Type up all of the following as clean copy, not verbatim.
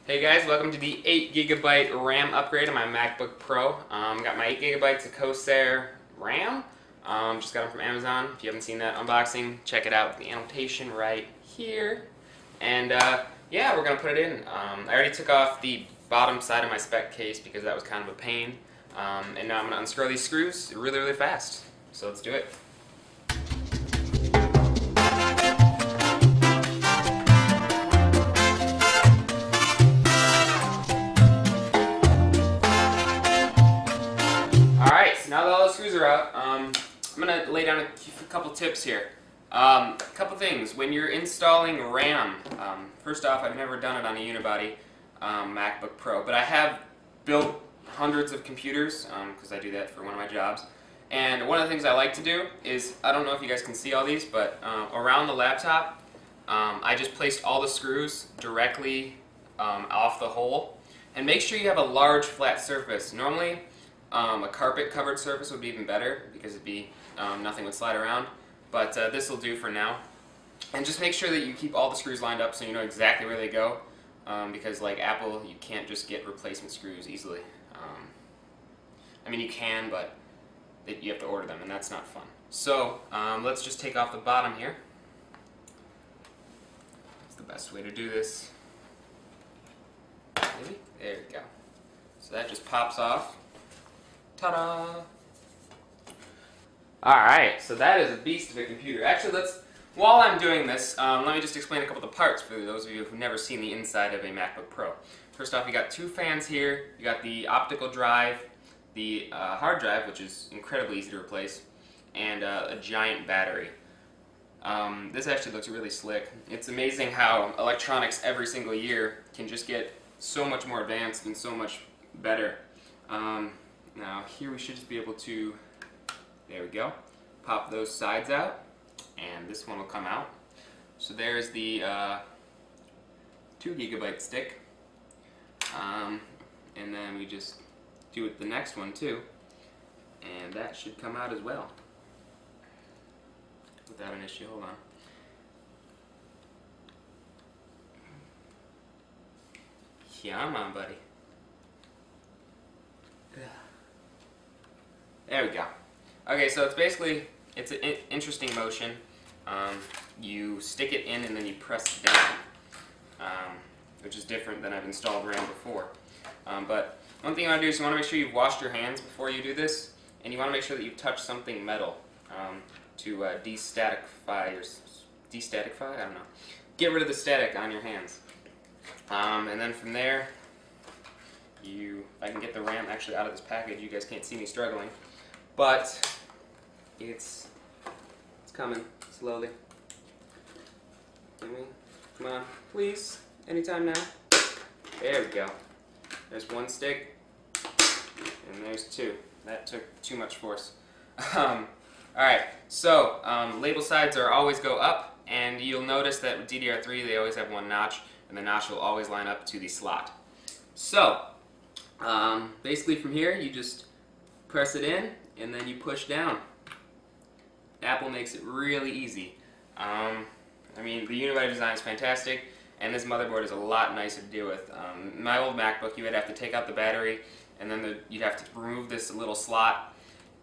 Hey guys, welcome to the 8 GB RAM upgrade on my MacBook Pro. Got my 8 gigabytes of Corsair RAM. Just got them from Amazon. If you haven't seen that unboxing, check it out. The annotation right here. And yeah, we're gonna put it in. I already took off the bottom side of my spec case because that was kind of a pain. And now I'm gonna unscrew these screws really fast. So let's do it. Now that all the screws are out, I'm going to lay down a couple tips here. A couple things. When you're installing RAM, first off, I've never done it on a unibody MacBook Pro, but I have built hundreds of computers because I do that for one of my jobs. And one of the things I like to do is, I don't know if you guys can see all these, but around the laptop, I just placed all the screws directly off the hole. And make sure you have a large flat surface. Normally, a carpet-covered surface would be even better because nothing would slide around, but this will do for now. And just make sure that you keep all the screws lined up so you know exactly where they go, because like Apple, you can't just get replacement screws easily. I mean, you can, but you have to order them, and that's not fun. So let's just take off the bottom here. That's the best way to do this. Maybe? There we go. So that just pops off. Ta-da! Alright, so that is a beast of a computer. Actually, while I'm doing this, let me just explain a couple of the parts for those of you who've never seen the inside of a MacBook Pro. First off, you got two fans here, you got the optical drive, the hard drive, which is incredibly easy to replace, and a giant battery. This actually looks really slick. It's amazing how electronics every single year can just get so much more advanced and so much better. Now here we should just be able to, there we go, pop those sides out, and this one will come out. So there's the 2 GB stick, and then we just do it the next one too, and that should come out as well without an issue. Hold on. Yeah, I'm on, buddy. There we go. Okay, so it's an interesting motion. You stick it in and then you press it down, which is different than I've installed RAM before. But one thing you want to do is you want to make sure you've washed your hands before you do this, and you want to make sure that you've touched something metal to destaticify, I don't know. Get rid of the static on your hands. And then from there, if I can get the RAM actually out of this package, you guys can't see me struggling. But it's coming slowly. Come on, please. Anytime now. There we go. There's one stick, and there's two. That took too much force. Alright, so label sides always go up, and you'll notice that with DDR3 they always have one notch, and the notch will always line up to the slot. So, basically from here you just press it in, and then you push down. Apple makes it really easy. I mean, the unibody design is fantastic, and this motherboard is a lot nicer to deal with. My old MacBook, you would have to take out the battery, and then you'd have to remove this little slot,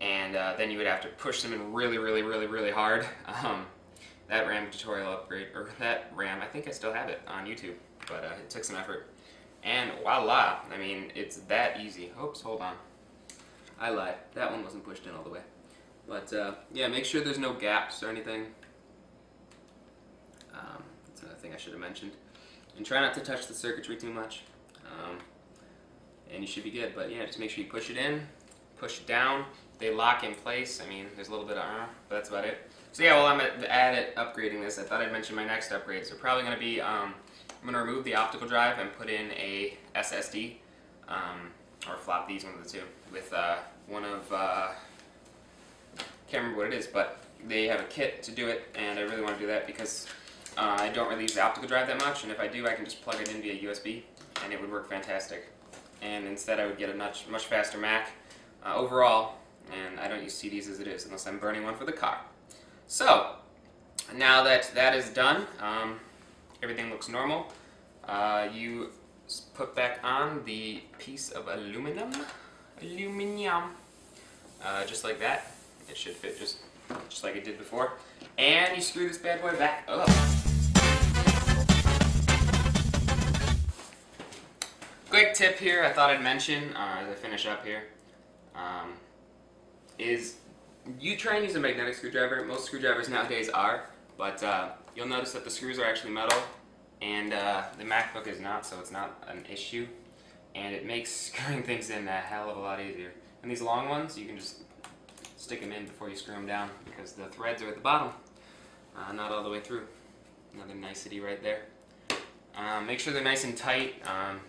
and then you would have to push them in really hard. That RAM tutorial upgrade, or that RAM, I think I still have it on YouTube, but it took some effort. And voila! I mean, it's that easy. Oops, hold on. I lied. That one wasn't pushed in all the way. But yeah, make sure there's no gaps or anything. That's another thing I should have mentioned. And try not to touch the circuitry too much. And you should be good. But yeah, just make sure you push it in, push it down. They lock in place. I mean, there's a little bit of but that's about it. So yeah, while I'm at it upgrading this, I thought I'd mention my next upgrades. They're probably going to be, I'm going to remove the optical drive and put in a SSD. Or flop these, one of the two, with one of, can't remember what it is, but they have a kit to do it, and I really want to do that because I don't really use the optical drive that much, and if I do, I can just plug it in via USB, and it would work fantastic. And instead, I would get a much faster Mac overall, and I don't use CDs as it is, unless I'm burning one for the car. So, now that that is done, everything looks normal. You put back on the piece of aluminum, just like that. It should fit just like it did before. And you screw this bad boy back up. Quick tip here I thought I'd mention as I finish up here is you try and use a magnetic screwdriver. Most screwdrivers nowadays are, but you'll notice that the screws are actually metal and the MacBook is not, so it's not an issue, and it makes screwing things in a hell of a lot easier. And these long ones, you can just stick them in before you screw them down because the threads are at the bottom, not all the way through. Another nicety right there. Make sure they're nice and tight.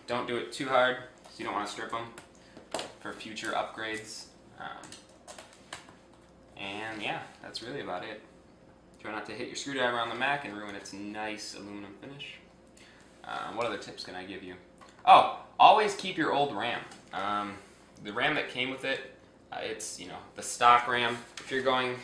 Don't do it too hard because you don't want to strip them for future upgrades. And yeah, that's really about it. Try not to hit your screwdriver on the Mac and ruin its nice aluminum finish. What other tips can I give you? Oh, always keep your old RAM. The RAM that came with it, it's the stock RAM. If you going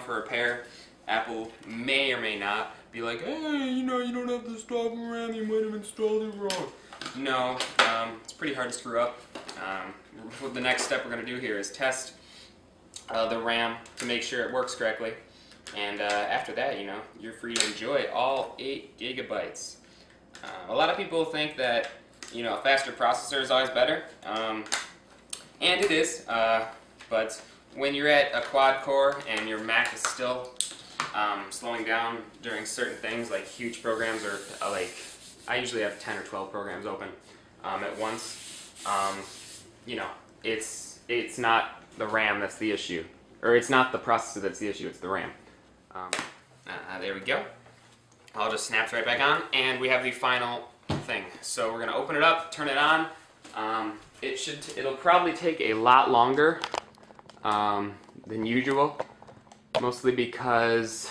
for a repair, Apple may or may not be like, hey, you don't have the stock RAM, you might have installed it wrong. No, it's pretty hard to screw up. The next step we're going to do here is test the RAM to make sure it works correctly. And after that, you're free to enjoy all 8 gigabytes. A lot of people think that, a faster processor is always better. And it is, but when you're at a quad core and your Mac is still slowing down during certain things, like huge programs, or I usually have 10 or 12 programs open at once, it's not the RAM that's the issue, or it's not the processor that's the issue, it's the RAM. There we go. I'll just snap right back on, and we have the final thing. So we're going to open it up, turn it on. It'll probably take a lot longer than usual, mostly because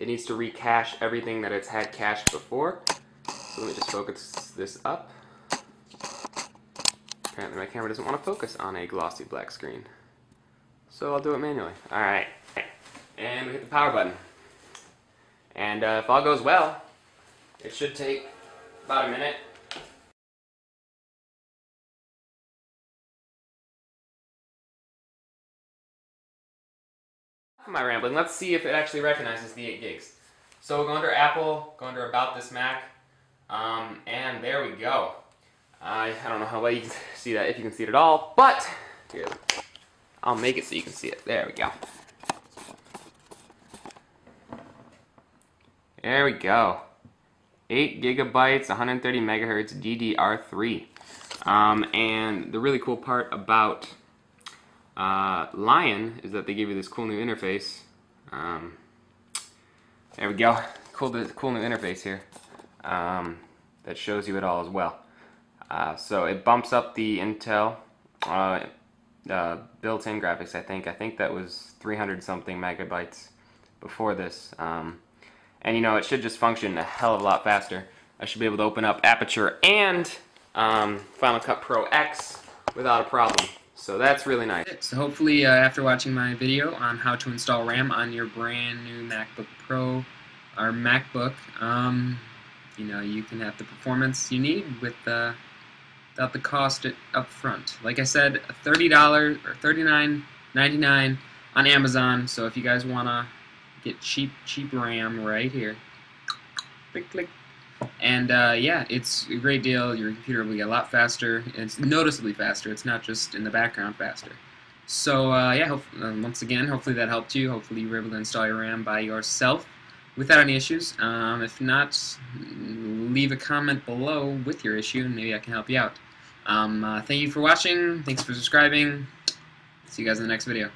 it needs to recache everything that it's had cached before. So let me just focus this up. Apparently my camera doesn't want to focus on a glossy black screen, so I'll do it manually. Alright, and we hit the power button. And if all goes well, it should take about a minute. My rambling. Let's see if it actually recognizes the 8 gigs. So we'll go under Apple, go under About This Mac, and there we go. I don't know how well you can see that, if you can see it at all, but here, I'll make it so you can see it. There we go. There we go. 8 gigabytes, 130 megahertz, DDR3. And the really cool part about Lion is that they give you this cool new interface. There we go. Cool new interface here that shows you it all as well. So it bumps up the Intel built-in graphics. I think that was 300 something megabytes before this. And it should just function a hell of a lot faster. I should be able to open up Aperture and Final Cut Pro X without a problem. So that's really nice. So hopefully after watching my video on how to install RAM on your brand new MacBook Pro or MacBook, you can have the performance you need without the cost up front. Like I said, $30 or $39.99 on Amazon. So if you guys wanna get cheap RAM right here, click click. And yeah, it's a great deal. Your computer will be a lot faster. It's noticeably faster. It's not just in the background faster. So yeah, once again, hopefully that helped you. Hopefully you were able to install your RAM by yourself without any issues. If not, leave a comment below with your issue and maybe I can help you out. Thank you for watching. Thanks for subscribing. See you guys in the next video.